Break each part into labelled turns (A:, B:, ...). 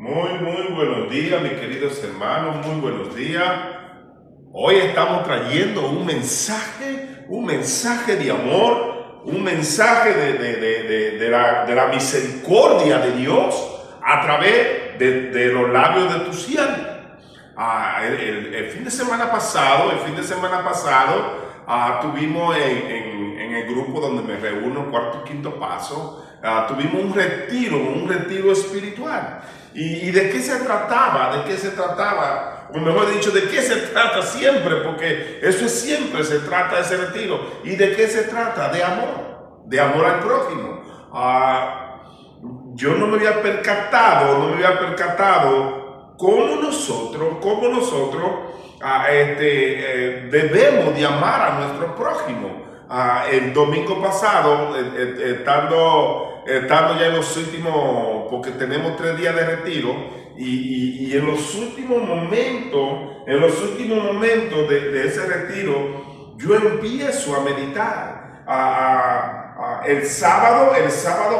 A: Muy buenos días, mis queridos hermanos, muy buenos días. Hoy estamos trayendo un mensaje de amor, un mensaje de la misericordia de Dios a través de los labios de tu siervo. El fin de semana pasado, tuvimos en el grupo donde me reúno, cuarto y quinto paso, tuvimos un retiro espiritual. ¿Y de qué se trataba? ¿De qué se trataba? O mejor dicho, ¿de qué se trata siempre? Porque eso es siempre, se trata de ese retiro. ¿Y de qué se trata? De amor al prójimo. Yo no me había percatado cómo nosotros debemos de amar a nuestro prójimo. El domingo pasado, estando ya en los últimos, porque tenemos 3 días de retiro, y en los últimos momentos de ese retiro, yo empiezo a meditar. El sábado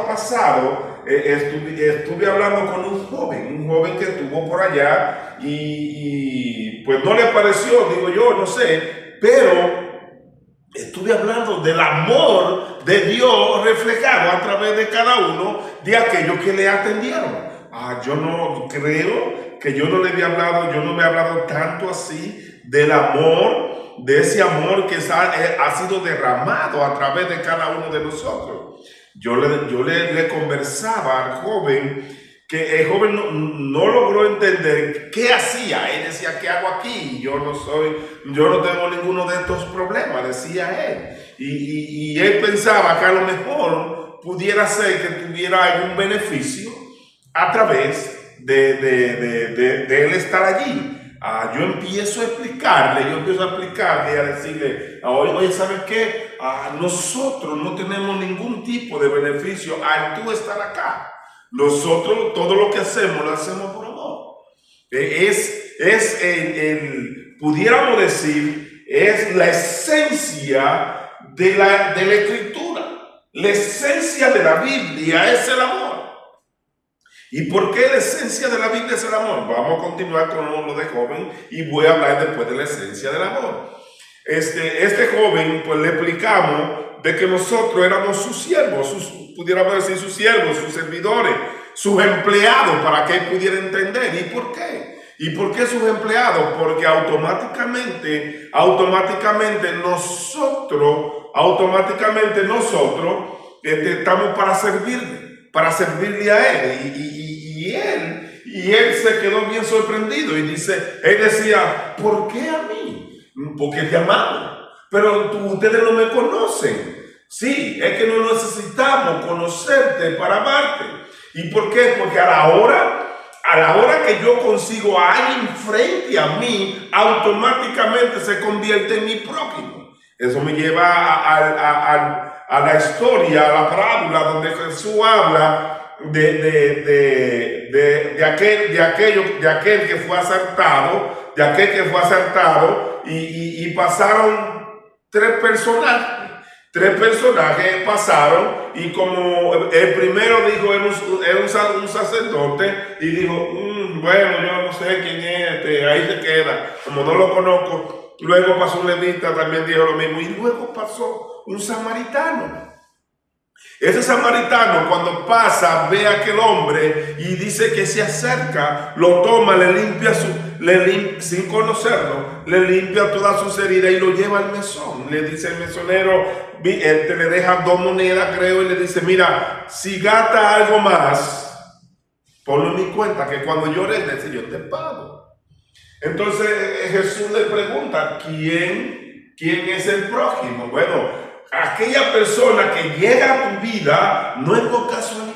A: pasado estuve hablando con un joven que estuvo por allá y pues no le pareció, digo yo, no sé, pero estuve hablando del amor de Dios reflejado a través de cada uno de aquellos que le atendieron. Yo no creo que yo no me he hablado tanto así del amor, de ese amor que ha sido derramado a través de cada uno de nosotros. Yo le conversaba al joven, que el joven no logró entender qué hacía. Él decía, ¿qué hago aquí? Yo no tengo ninguno de estos problemas, decía él. Y él pensaba que a lo mejor pudiera ser que tuviera algún beneficio a través de él estar allí. Yo empiezo a explicarle y a decirle, oye, ¿sabes qué? Nosotros no tenemos ningún tipo de beneficio al tú estar acá. Nosotros todo lo que hacemos, lo hacemos por amor. Pudiéramos decir, es la esencia de la escritura. La esencia de la Biblia es el amor. ¿Y por qué la esencia de la Biblia es el amor? Vamos a continuar con lo de joven y voy a hablar después de la esencia del amor. Este joven, pues le explicamos de que nosotros éramos sus siervos, pudiéramos decir sus siervos, sus servidores, sus empleados, para que él pudiera entender. ¿Y por qué? ¿Y por qué sus empleados? Porque automáticamente nosotros estamos para servirle a él. Y él se quedó bien sorprendido y él decía, ¿por qué a mí? Porque te amamos, pero ustedes no me conocen. Sí, es que no necesitamos conocerte para amarte. ¿Y por qué? Porque a la hora que yo consigo a alguien frente a mí, automáticamente se convierte en mi prójimo. Eso me lleva a la historia, a la parábola donde Jesús habla de aquel que fue asaltado, y pasaron 3 personajes. 3 personajes pasaron, y como el primero dijo, era un sacerdote, y dijo, bueno, yo no sé quién es, ahí se queda, como no lo conozco. Luego pasó un levita, también dijo lo mismo, y luego pasó un samaritano. Ese samaritano, cuando pasa, ve a aquel hombre y dice que se acerca, lo toma, le limpia sin conocerlo, le limpia todas sus heridas y lo lleva al mesón. Le dice el mesonero, le deja 2 monedas, creo, y le dice, mira, si gasta algo más, ponlo en mi cuenta, que cuando yo regrese yo te pago. Entonces Jesús le pregunta, ¿quién es el prójimo? Bueno, aquella persona que llega a tu vida no es por casualidad.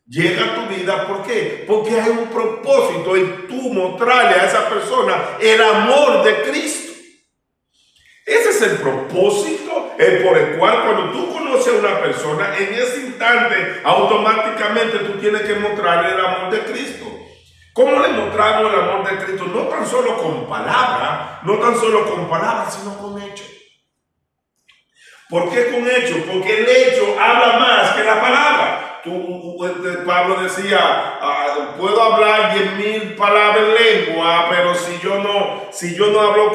A: Llega a tu vida, ¿por qué? Porque hay un propósito y tú mostrarle a esa persona el amor de Cristo. Ese es el propósito por el cual cuando tú conoces a una persona, en ese instante automáticamente tú tienes que mostrarle el amor de Cristo. ¿Cómo le mostramos el amor de Cristo? No tan solo con palabras, sino con hechos. ¿Por qué con hechos? Porque el hecho habla más que la palabra. Pablo decía, puedo hablar 10,000 palabras en lengua, pero si yo no hablo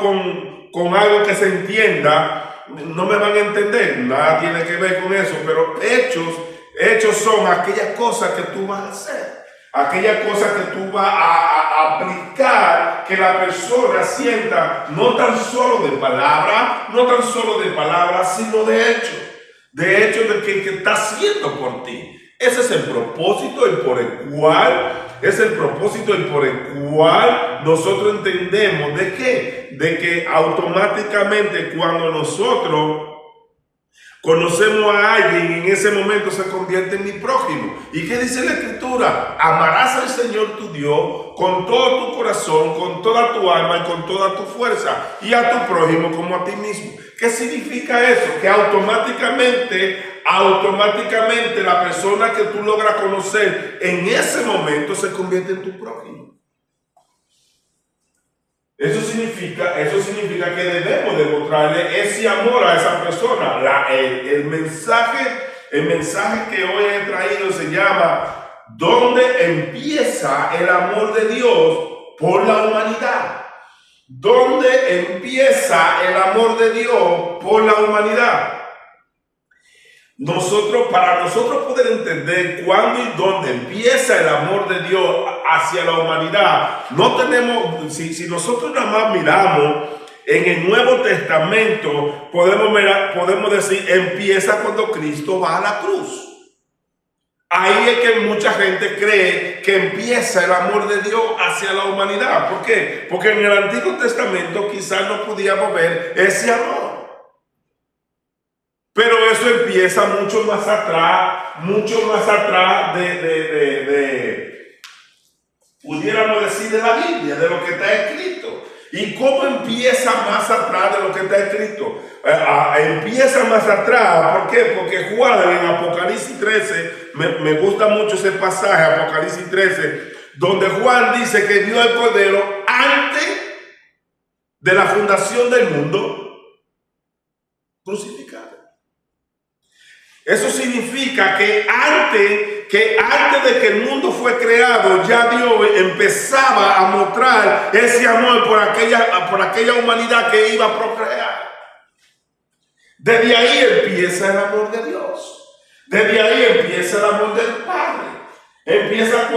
A: con algo que se entienda, no me van a entender. Nada tiene que ver con eso, pero hechos son aquellas cosas que tú vas a hacer, aquellas cosas que tú vas a aplicar, que la persona sienta no tan solo de palabra, sino de hecho de que está haciendo por ti. Ese es el propósito y por el cual nosotros entendemos de que automáticamente cuando nosotros conocemos a alguien, en ese momento se convierte en mi prójimo. ¿Y qué dice la Escritura? Amarás al Señor tu Dios con todo tu corazón, con toda tu alma y con toda tu fuerza, y a tu prójimo como a ti mismo. ¿Qué significa eso? Que automáticamente la persona que tú logras conocer en ese momento se convierte en tu prójimo. Eso significa que debemos demostrarle ese amor a esa persona. El mensaje que hoy he traído se llama ¿dónde empieza el amor de Dios por la humanidad? ¿Dónde empieza el amor de Dios por la humanidad? Para nosotros poder entender cuándo y dónde empieza el amor de Dios hacia la humanidad, no tenemos, si nosotros nada más miramos en el Nuevo Testamento, podemos decir, empieza cuando Cristo va a la cruz. Ahí es que mucha gente cree que empieza el amor de Dios hacia la humanidad. ¿Por qué? Porque en el Antiguo Testamento quizás no podíamos ver ese amor. Pero eso empieza mucho más atrás pudiéramos decir, de la Biblia, de lo que está escrito. ¿Y cómo empieza más atrás de lo que está escrito? Empieza más atrás, ¿por qué? Porque Juan en Apocalipsis 13, me gusta mucho ese pasaje, Apocalipsis 13, donde Juan dice que vio al Cordero antes de la fundación del mundo crucificado. Eso significa que antes de que el mundo fue creado, ya Dios empezaba a mostrar ese amor por aquella humanidad que iba a procrear. Desde ahí empieza el amor de Dios. Desde ahí empieza el amor del Padre. Empieza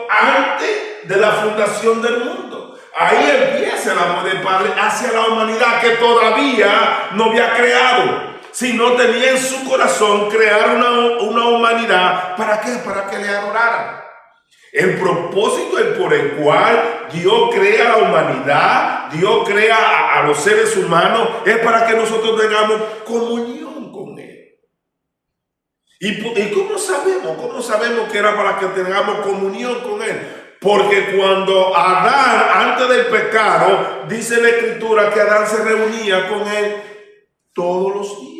A: antes de la fundación del mundo. Ahí empieza el amor del Padre hacia la humanidad que todavía no había creado. Si no tenía en su corazón crear una humanidad, ¿para qué? Para que le adoraran. El propósito por el cual Dios crea la humanidad, Dios crea a los seres humanos, es para que nosotros tengamos comunión con Él. ¿Y cómo sabemos? ¿Cómo sabemos que era para que tengamos comunión con Él? Porque cuando Adán, antes del pecado, dice la Escritura que Adán se reunía con Él todos los días.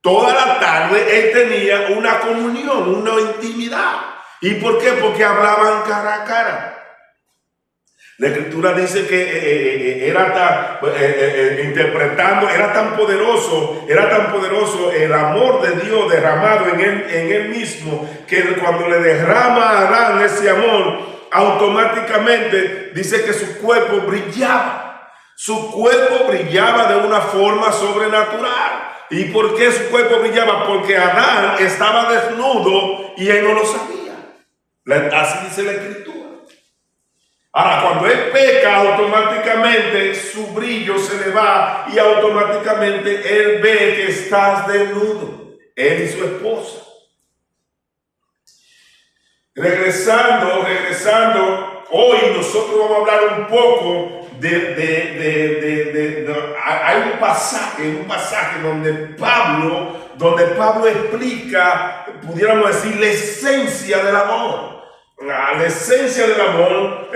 A: Toda la tarde él tenía una comunión, una intimidad. ¿Y por qué? Porque hablaban cara a cara. La Escritura dice que era tan poderoso el amor de Dios derramado en él mismo, que cuando le derrama a Adán ese amor, automáticamente dice que su cuerpo brillaba. Su cuerpo brillaba de una forma sobrenatural. ¿Y por qué su cuerpo brillaba? Porque Adán estaba desnudo y él no lo sabía. Así dice la Escritura. Ahora, cuando él peca, automáticamente su brillo se le va y automáticamente él ve que estás desnudo. Él y su esposa. Regresando, hoy nosotros vamos a hablar un poco hay un pasaje donde Pablo explica, pudiéramos decir, la esencia del amor. La esencia del amor,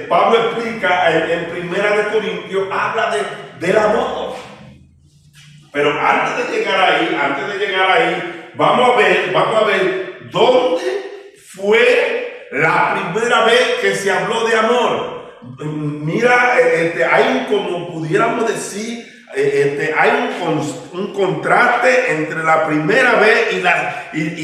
A: Pablo explica en Primera de Corintios, habla del amor. Pero antes de llegar ahí, vamos a ver dónde fue la primera vez que se habló de amor. Mira, hay como pudiéramos decir, hay un contraste entre la primera vez y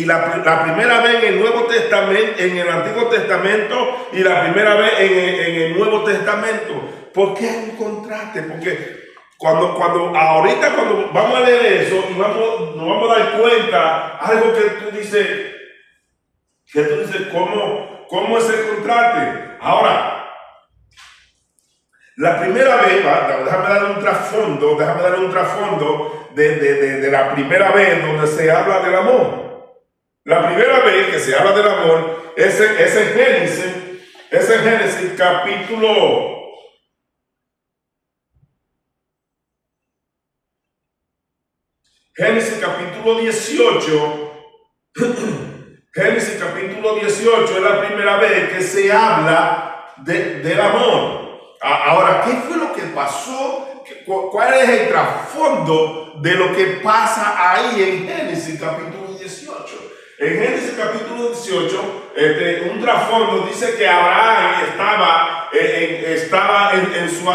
A: la primera vez en el Nuevo Testamento, en el Antiguo Testamento, y la primera vez en el Nuevo Testamento. ¿Por qué hay un contraste? Porque ahorita cuando vamos a leer eso y nos vamos a dar cuenta algo que tú dices, ¿cómo es el contraste? Ahora, la primera vez, déjame dar un trasfondo de la primera vez donde se habla del amor. La primera vez que se habla del amor es en Génesis capítulo 18. Génesis capítulo 18 es la primera vez que se habla del amor. Ahora, ¿qué fue lo que pasó? ¿Cuál es el trasfondo de lo que pasa ahí en Génesis capítulo 18? En Génesis capítulo 18, un trasfondo dice que Abraham estaba en su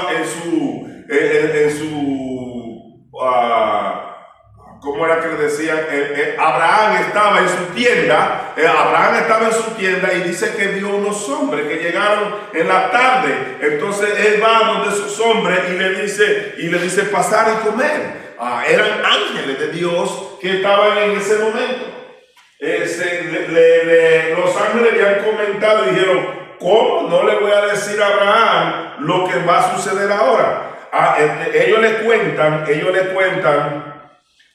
A: ¿cómo era que le decían? Abraham estaba en su tienda. Abraham estaba en su tienda y dice que vio unos hombres que llegaron en la tarde. Entonces él va donde esos hombres y le dice pasar y comer. Eran ángeles de Dios que estaban en ese momento. Los ángeles le han comentado y dijeron, ¿cómo no le voy a decir a Abraham lo que va a suceder ahora? Ellos le cuentan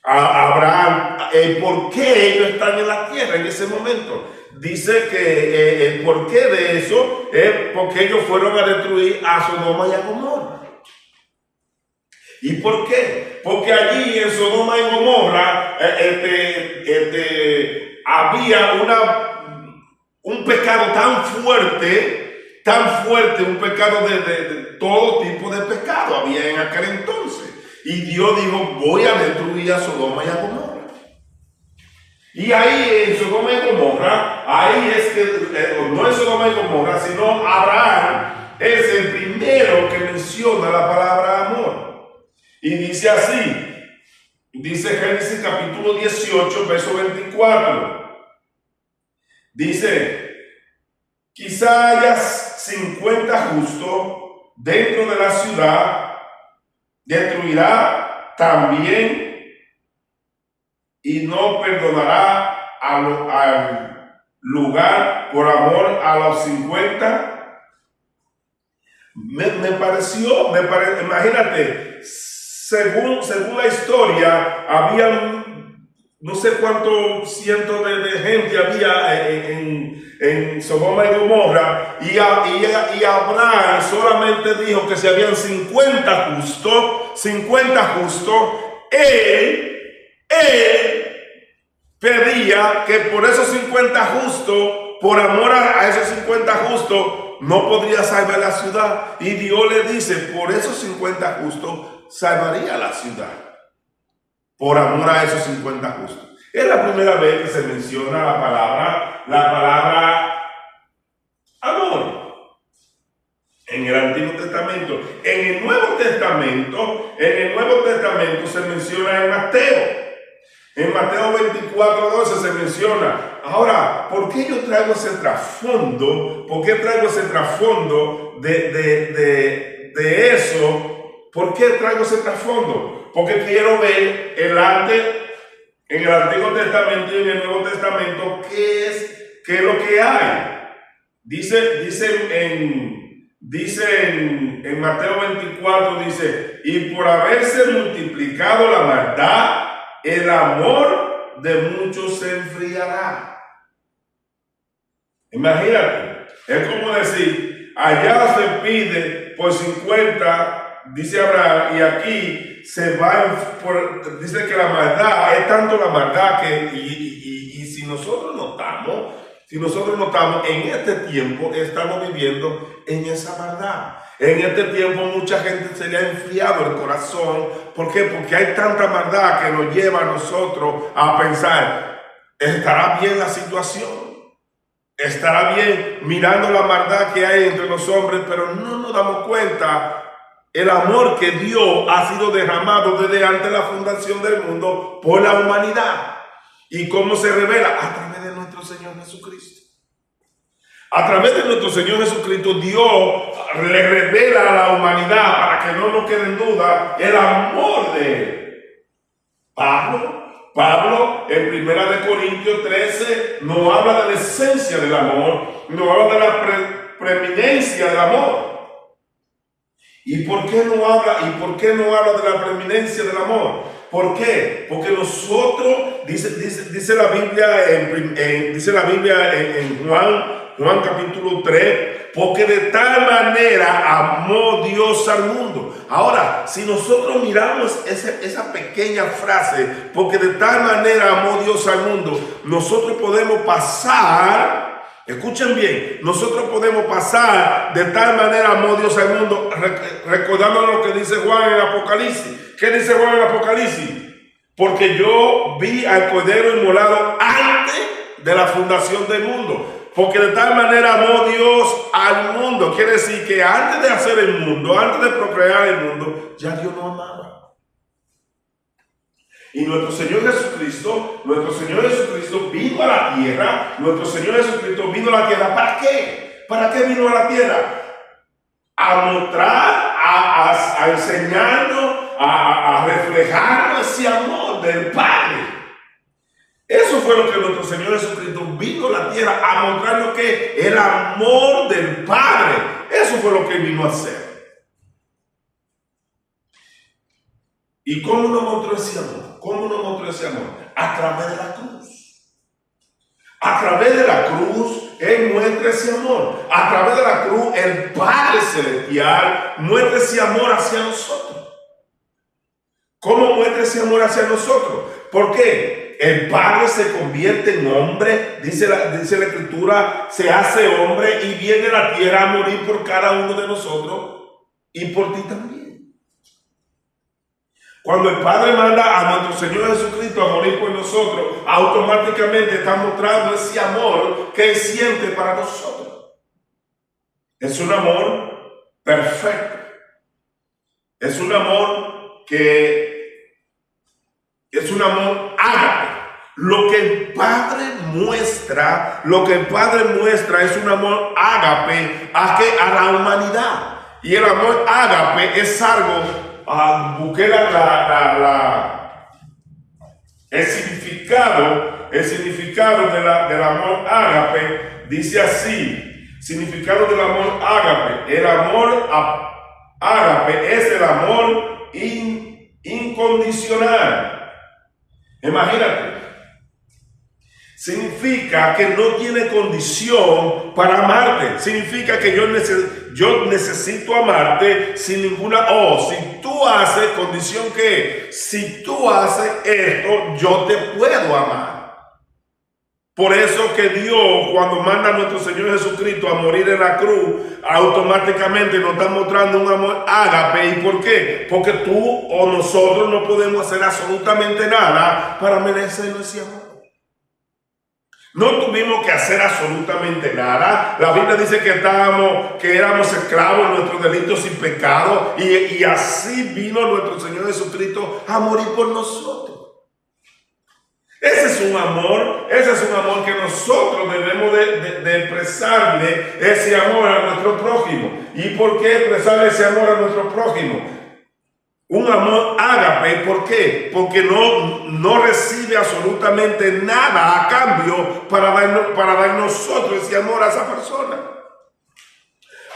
A: a Abraham por qué ellos están en la tierra en ese momento. Dice que el porqué de eso es porque ellos fueron a destruir a Sodoma y a Gomorra. ¿Y por qué? Porque allí en Sodoma y Gomorra había un pecado tan fuerte, un pecado de todo tipo de pecado había en aquel entonces. Y Dios dijo, voy a destruir a Sodoma y a Gomorra. Y ahí en Sodoma y Gomorra, ahí es que, no en Sodoma y Gomorra, sino Abraham es el primero que menciona la palabra amor. Y dice así, dice Génesis capítulo 18, verso 24. Dice, quizá haya 50 justos dentro de la ciudad, destruirá también y no perdonará al lugar por amor a los 50. Me pareció, imagínate, según la historia, había no sé cuántos cientos de gente había en Sodoma y Gomorra, y Abraham solamente dijo que si habían 50 justos, él pedía que por esos 50 justos, por amor a esos 50 justos, no podría salvar la ciudad. Y Dios le dice, por esos 50 justos, salvaría la ciudad. Por amor a esos 50 justos. Es la primera vez que se menciona la palabra amor en el Antiguo Testamento. En el Nuevo Testamento se menciona en Mateo. En Mateo 24:12 se menciona. Ahora, ¿por qué yo traigo ese trasfondo? ¿Por qué traigo ese trasfondo de eso? ¿Por qué traigo ese trasfondo? Porque quiero ver el ante en el Antiguo Testamento y en el Nuevo Testamento qué es lo que hay. Dice en Mateo 24, dice, y por haberse multiplicado la maldad, el amor de muchos se enfriará. Imagínate, es como decir, allá se pide por 50, dice Abraham, y aquí se va, dice que la maldad, es tanto la maldad que, y si nosotros notamos, en este tiempo estamos viviendo en esa maldad. En este tiempo mucha gente se le ha enfriado el corazón. ¿Por qué? Porque hay tanta maldad que nos lleva a nosotros a pensar, ¿estará bien la situación? ¿Estará bien mirando la maldad que hay entre los hombres? Pero no nos damos cuenta el amor que Dios ha sido derramado desde antes de la fundación del mundo por la humanidad. ¿Y cómo se revela? A través de nuestro Señor Jesucristo. A través de nuestro Señor Jesucristo, Dios le revela a la humanidad, para que no nos quede en duda, el amor de Él. Pablo, en 1 Corintios 13, nos habla de la esencia del amor, nos habla de la preeminencia del amor. ¿Y por qué no habla de la preeminencia del amor? ¿Por qué? Porque nosotros, dice la Biblia en Juan capítulo 3, porque de tal manera amó Dios al mundo. Ahora, si nosotros miramos esa pequeña frase, porque de tal manera amó Dios al mundo, nosotros podemos pasar, escuchen bien, nosotros podemos pasar de tal manera amó Dios al mundo, recordando lo que dice Juan en el Apocalipsis. ¿Qué dice Juan en el Apocalipsis? Porque yo vi al Cordero inmolado antes de la fundación del mundo. Porque de tal manera amó Dios al mundo. Quiere decir que antes de hacer el mundo, antes de procrear el mundo, ya Dios nos amaba. Y nuestro Señor Jesucristo vino a la tierra. Nuestro Señor Jesucristo vino a la tierra. ¿Para qué? ¿Para qué vino a la tierra? A mostrar, a enseñarnos, a reflejar ese amor del Padre. Eso fue lo que nuestro Señor Jesucristo vino a la tierra, a mostrarnos que el amor del Padre. Eso fue lo que vino a hacer. ¿Y cómo nos mostró ese amor? ¿Cómo nos mostró ese amor? A través de la cruz. A través de la cruz, Él muestra ese amor. A través de la cruz, el Padre Celestial muestra ese amor hacia nosotros. ¿Cómo muestra ese amor hacia nosotros? ¿Por qué? El Padre se convierte en hombre, dice la Escritura, se hace hombre y viene a la tierra a morir por cada uno de nosotros y por ti también. Cuando el Padre manda a nuestro Señor Jesucristo a morir por nosotros, automáticamente está mostrando ese amor que Él siente para nosotros. Es un amor perfecto. Es un amor es un amor ágape. Lo que el Padre muestra es un amor ágape a la humanidad. Y el amor ágape es algo, busqué el significado del amor ágape, dice así, significado del amor ágape. El amor ágape es el amor incondicional. Imagínate, significa que no tiene condición para amarte. Significa que yo necesito amarte sin ninguna si tú haces, condición que si tú haces esto, yo te puedo amar. Por eso que Dios, cuando manda a nuestro Señor Jesucristo a morir en la cruz, automáticamente nos está mostrando un amor ágape. ¿Y por qué? Porque tú o nosotros no podemos hacer absolutamente nada para merecer ese amor. No tuvimos que hacer absolutamente nada. La Biblia dice que éramos esclavos de nuestros delitos y pecados, y así vino nuestro Señor Jesucristo a morir por nosotros. Ese es un amor que nosotros debemos de expresarle ese amor a nuestro prójimo. ¿Y por qué expresarle ese amor a nuestro prójimo? Un amor ágape, ¿por qué? Porque no recibe absolutamente nada a cambio para dar nosotros ese amor a esa persona.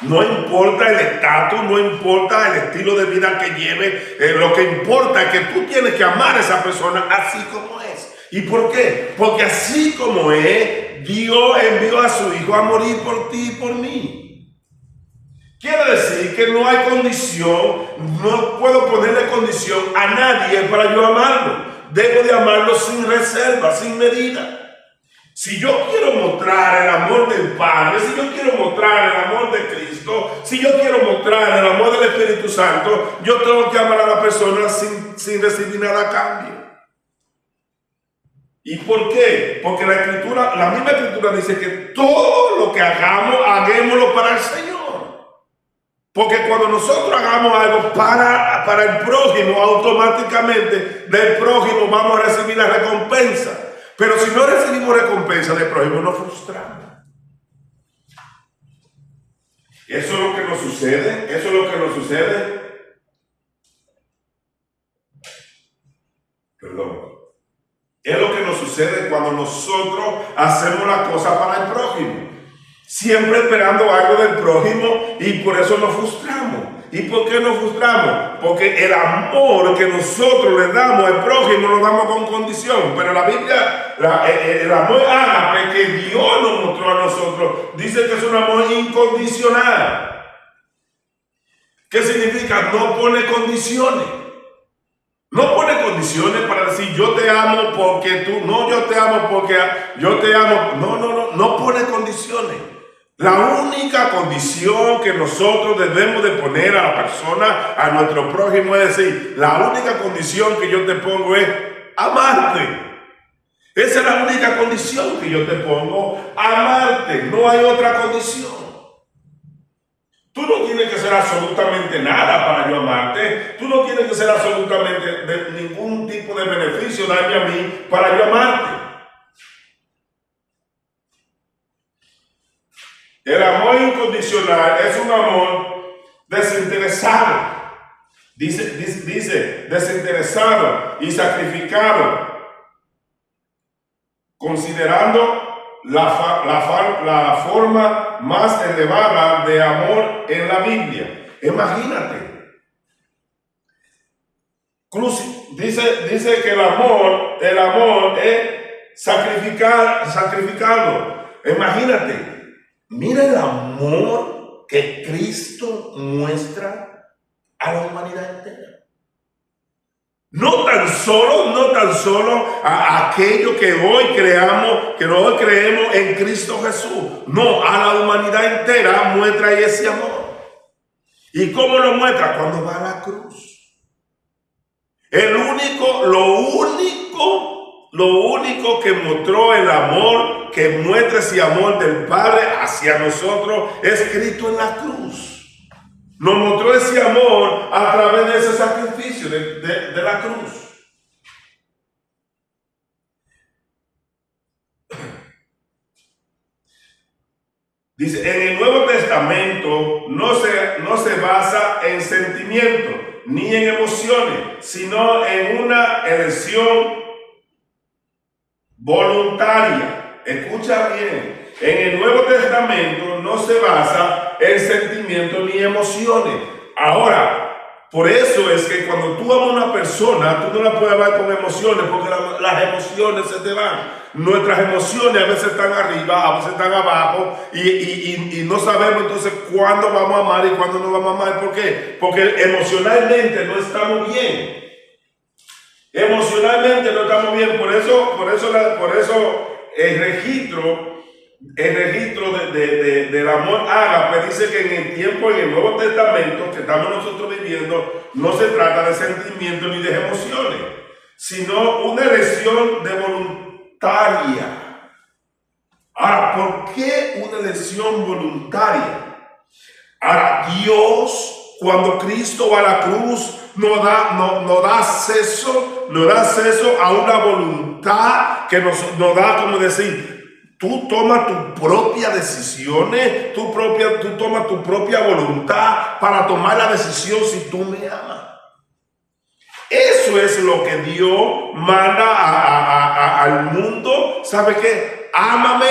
A: No importa el estatus, no importa el estilo de vida que lleve, lo que importa es que tú tienes que amar a esa persona así como es. ¿Y por qué? Porque así como es, Dios envió a su Hijo a morir por ti y por mí. Quiere decir que no hay condición, no puedo ponerle condición a nadie para yo amarlo. Debo de amarlo sin reserva, sin medida. Si yo quiero mostrar el amor del Padre, si yo quiero mostrar el amor de Cristo, si yo quiero mostrar el amor del Espíritu Santo, yo tengo que amar a la persona sin recibir nada a cambio. ¿Y por qué? Porque la misma Escritura dice que todo lo que hagamos, hagámoslo para el Señor. Porque cuando nosotros hagamos algo para el prójimo, automáticamente del prójimo vamos a recibir la recompensa. Pero si no recibimos recompensa del prójimo, nos frustramos. Eso es lo que nos sucede. Eso es lo que nos sucede. Perdón. Es lo que nos sucede cuando nosotros hacemos la cosa para el prójimo. Siempre esperando algo del prójimo y por eso nos frustramos. ¿Y por qué nos frustramos? Porque el amor que nosotros le damos al prójimo lo damos con condición. Pero la Biblia, el amor ágape que Dios nos mostró a nosotros, dice que es un amor incondicional. ¿Qué significa? No pone condiciones. No pone condiciones para decir yo te amo porque tú, no, yo te amo porque yo te amo. No pone condiciones. La única condición que nosotros debemos de poner a la persona, a nuestro prójimo, es decir, la única condición que yo te pongo es amarte. Esa es la única condición que yo te pongo, amarte. No hay otra condición. Tú no tienes que hacer absolutamente nada para yo amarte. Tú no tienes que hacer absolutamente de ningún tipo de beneficio darme a mí para yo amarte. El amor incondicional es un amor desinteresado. Dice desinteresado y sacrificado, considerando la forma más elevada de amor en la Biblia. Imagínate. Dice que el amor es sacrificado. Imagínate. Mira el amor que Cristo muestra a la humanidad entera. No tan solo a aquello que hoy creemos en Cristo Jesús. No, a la humanidad entera muestra ese amor. ¿Y cómo lo muestra? Cuando va a la cruz. Lo único que mostró el amor, que muestra ese amor del Padre hacia nosotros, es Cristo en la cruz. Nos mostró ese amor a través de ese sacrificio de la cruz. Dice, en el Nuevo Testamento no se basa en sentimientos ni en emociones, sino en una elección voluntaria. Escucha bien. En el Nuevo Testamento no se basa en sentimientos ni emociones. Ahora, por eso es que cuando tú amas a una persona, tú no la puedes amar con emociones, porque las emociones se te van. Nuestras emociones a veces están arriba, a veces están abajo, y no sabemos entonces cuándo vamos a amar y cuándo no vamos a amar. ¿Por qué? Porque emocionalmente no estamos bien. Emocionalmente no estamos bien. Por eso el registro del amor ágape dice que en el tiempo, en el Nuevo Testamento que estamos nosotros viviendo, no se trata de sentimientos ni de emociones, sino una elección de voluntaria. Ahora, ¿por qué una elección voluntaria? Ahora, Dios, cuando Cristo va a la cruz, nos da acceso a una voluntad que nos da, como decir, tú tomas tus propias decisiones, tú tomas tu propia voluntad para tomar la decisión si tú me amas. Eso es lo que Dios manda al mundo. ¿Sabe qué? Ámame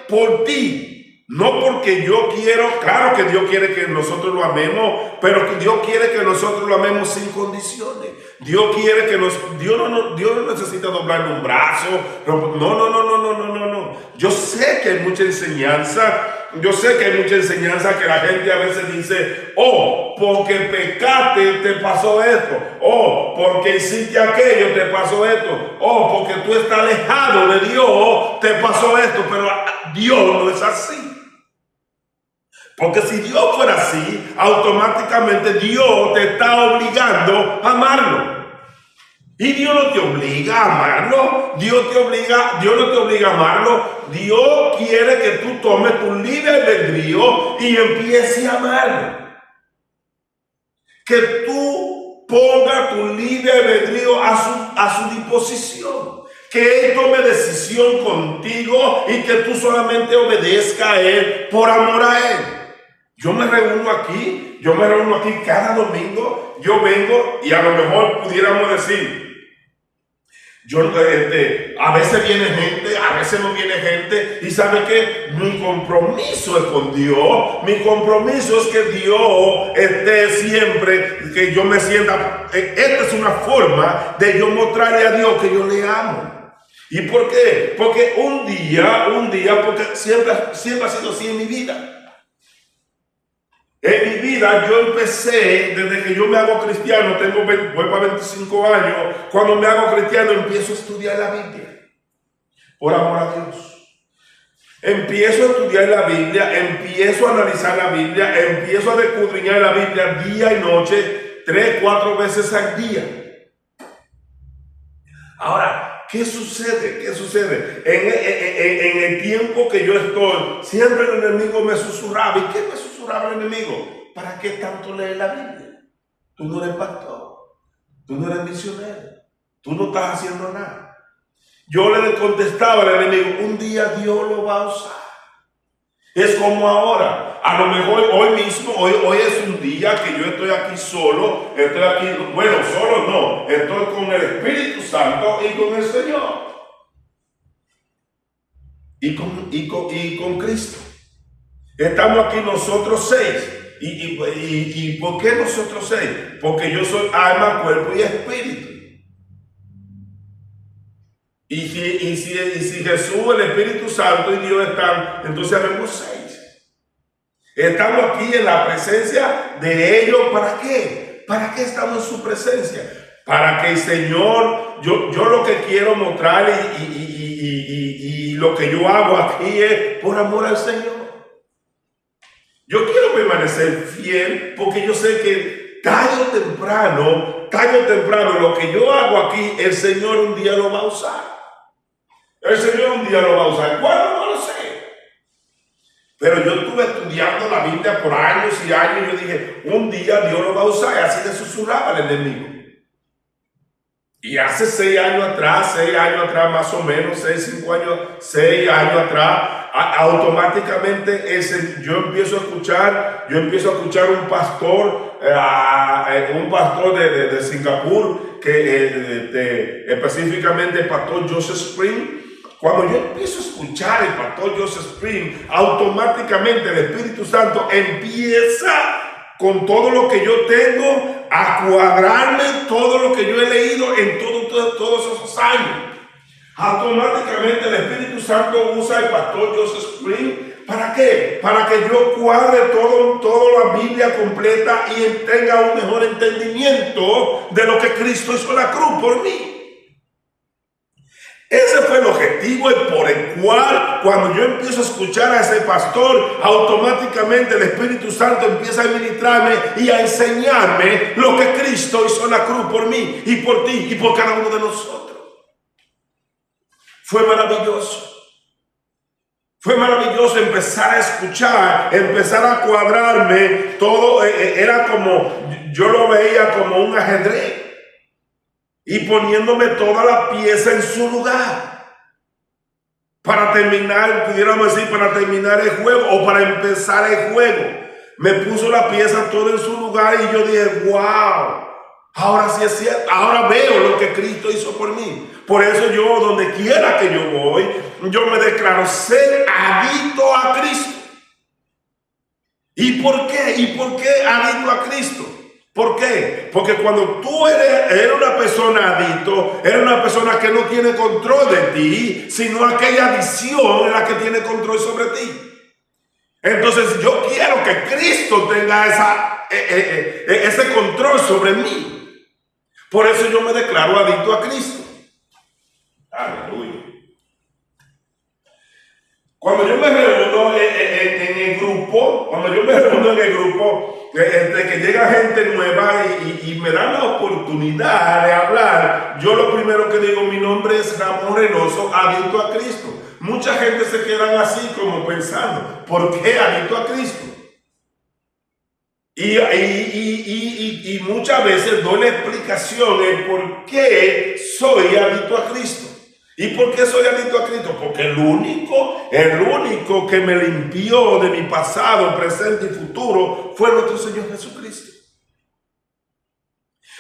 A: por ti. No porque yo quiero, claro que Dios quiere que nosotros lo amemos, pero que Dios quiere que nosotros lo amemos sin condiciones. Dios quiere que Dios no necesita doblar un brazo. No. Yo sé que hay mucha enseñanza. Que la gente a veces dice, oh, porque pecaste te pasó esto. Oh, porque hiciste aquello te pasó esto. Oh, porque tú estás alejado de Dios te pasó esto. Pero Dios no es así. Porque si Dios fuera así, automáticamente Dios te está obligando a amarlo. Y Dios no te obliga a amarlo. Dios no te obliga a amarlo. Dios quiere que tú tomes tu libre albedrío y empieces a amarlo. que tú pongas tu libre albedrío a su disposición. Que Él tome decisión contigo y que tú solamente obedezca a Él por amor a Él. Yo me reúno aquí cada domingo, yo vengo y a lo mejor pudiéramos decir, a veces viene gente, a veces no viene gente, y ¿sabe qué? Mi compromiso es con Dios, mi compromiso es que Dios esté siempre, que yo me sienta, esta es una forma de yo mostrarle a Dios que yo le amo. ¿Y por qué? Porque un día, porque siempre ha sido así en mi vida. En mi vida yo empecé, desde que yo me hago cristiano, voy para 25 años, cuando me hago cristiano empiezo a estudiar la Biblia, por amor a Dios. Empiezo a estudiar la Biblia, empiezo a analizar la Biblia, empiezo a escudriñar la Biblia día y noche, 3, 4 veces al día. Ahora, ¿qué sucede? ¿Qué sucede? En el tiempo que yo estoy, siempre el enemigo me susurraba. ¿Y qué me susurraba el enemigo? ¿Para qué tanto leer la Biblia? Tú no eres pastor, tú no eres misionero, tú no estás haciendo nada. Yo le contestaba al enemigo, un día Dios lo va a usar. Es como ahora, a lo mejor hoy mismo, hoy es un día que yo estoy aquí solo, solo no, estoy con el Espíritu Santo y con el Señor. Y con Cristo. Estamos aquí nosotros 6. ¿Y por qué nosotros 6? Porque yo soy alma, cuerpo y espíritu. Y si Jesús, el Espíritu Santo y Dios están, entonces habemos 6. Estamos aquí en la presencia de ellos. ¿Para qué? ¿Para qué estamos en su presencia? Para que el Señor, yo lo que quiero mostrar y lo que yo hago aquí es por amor al Señor. Yo quiero permanecer fiel porque yo sé que tarde o temprano, lo que yo hago aquí, el Señor un día lo va a usar. El Señor un día lo va a usar. ¿Cuándo? No lo sé. Pero yo estuve estudiando la Biblia por años y años y yo dije, un día Dios lo va a usar. Y así le susurraba el enemigo. Y hace 6 años atrás más o menos, 6 años atrás, automáticamente yo empiezo a escuchar un pastor de Singapur, que específicamente el pastor Joseph Spring. Cuando yo empiezo a escuchar el pastor Joseph Spring, automáticamente el Espíritu Santo empieza con todo lo que yo tengo a cuadrarme todo lo que yo he leído en todos esos años. Automáticamente el Espíritu Santo usa el pastor Joseph Spring. ¿Para qué? Para que yo cuadre toda la Biblia completa y tenga un mejor entendimiento de lo que Cristo hizo en la cruz por mí. Ese fue el objetivo por el cual cuando yo empiezo a escuchar a ese pastor, automáticamente el Espíritu Santo empieza a ministrarme y a enseñarme lo que Cristo hizo en la cruz por mí y por ti y por cada uno de nosotros. Fue maravilloso. Fue maravilloso empezar a escuchar, empezar a cuadrarme todo. Era como, yo lo veía como un ajedrez. Y poniéndome toda la pieza en su lugar. Para terminar, pudiéramos decir, para terminar el juego o para empezar el juego. Me puso la pieza toda en su lugar y yo dije, wow, ahora sí es cierto, ahora veo lo que Cristo hizo por mí. Por eso yo, donde quiera que yo voy, yo me declaro ser adicto a Cristo. ¿Y por qué? ¿Y por qué adicto a Cristo? ¿Por qué? Porque cuando tú eres una persona adicto, eres una persona que no tiene control de ti, sino aquella adicción es la que tiene control sobre ti. Entonces yo quiero que Cristo tenga ese control sobre mí. Por eso yo me declaro adicto a Cristo. Aleluya. Cuando yo me reúno en el grupo, que llega gente nueva y me dan la oportunidad de hablar, yo lo primero que digo, mi nombre es Ramón Reynoso, adicto a Cristo. Mucha gente se quedan así como pensando, ¿por qué adicto a Cristo? Y muchas veces doy la explicación de por qué soy adicto a Cristo. ¿Y por qué soy adicto a Cristo? Porque el único que me limpió de mi pasado, presente y futuro fue nuestro Señor Jesucristo.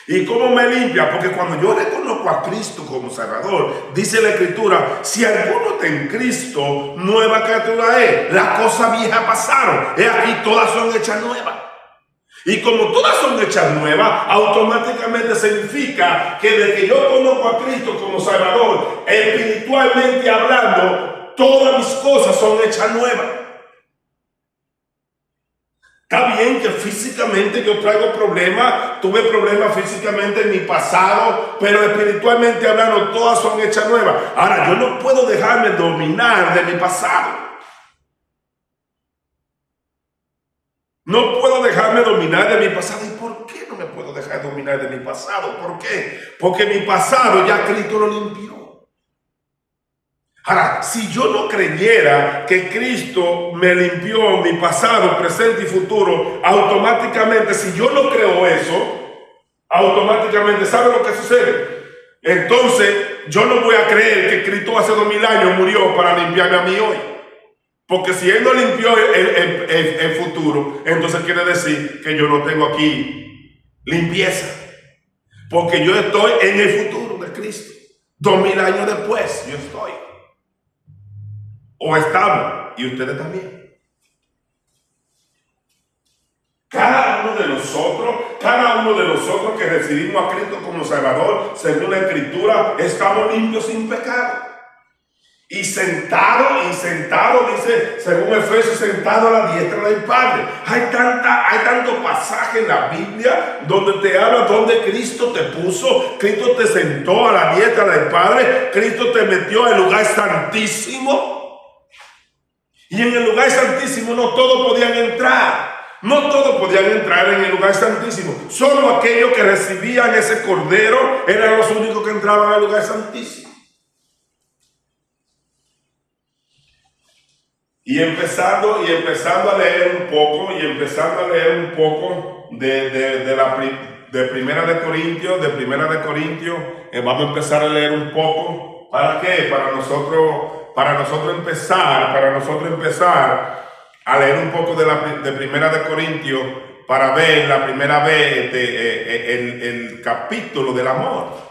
A: ¿Y cómo me limpia? Porque cuando yo reconozco a Cristo como Salvador, dice la Escritura, si alguno está en Cristo, nueva criatura es. Las cosas viejas pasaron. He aquí, todas son hechas nuevas. Y como todas son hechas nuevas, automáticamente significa que desde que yo conozco a Cristo como Salvador, espiritualmente hablando, todas mis cosas son hechas nuevas. Está bien que físicamente yo traigo problemas, tuve problemas físicamente en mi pasado, pero espiritualmente hablando, todas son hechas nuevas. Ahora, yo no puedo dejarme dominar de mi pasado. No puedo dejarme dominar de mi pasado. ¿Y por qué no me puedo dejar dominar de mi pasado? ¿Por qué? Porque mi pasado ya Cristo lo limpió. Ahora, si yo no creyera que Cristo me limpió mi pasado, presente y futuro, automáticamente, si yo no creo eso, automáticamente, ¿sabe lo que sucede? Entonces, yo no voy a creer que Cristo hace 2000 años murió para limpiarme a mí hoy. Porque si Él no limpió el futuro, entonces quiere decir que yo no tengo aquí limpieza. Porque yo estoy en el futuro de Cristo. 2000 años después, yo estoy. O estamos, y ustedes también. Cada uno de nosotros que recibimos a Cristo como Salvador, según la Escritura, estamos limpios sin pecado. Y sentado, dice, según Efesios, sentado a la diestra del Padre. Hay tanto pasaje en la Biblia donde te habla donde Cristo te puso, Cristo te sentó a la diestra del Padre, Cristo te metió en el lugar santísimo. Y en el lugar santísimo no todos podían entrar. No todos podían entrar en el lugar santísimo. Solo aquellos que recibían ese cordero eran los únicos que entraban al lugar santísimo. Y empezando a leer un poco de Primera de Corintios, vamos a empezar a leer un poco. ¿Para qué? Para nosotros empezar a leer un poco de Primera de Corintios para ver la primera vez el capítulo del amor.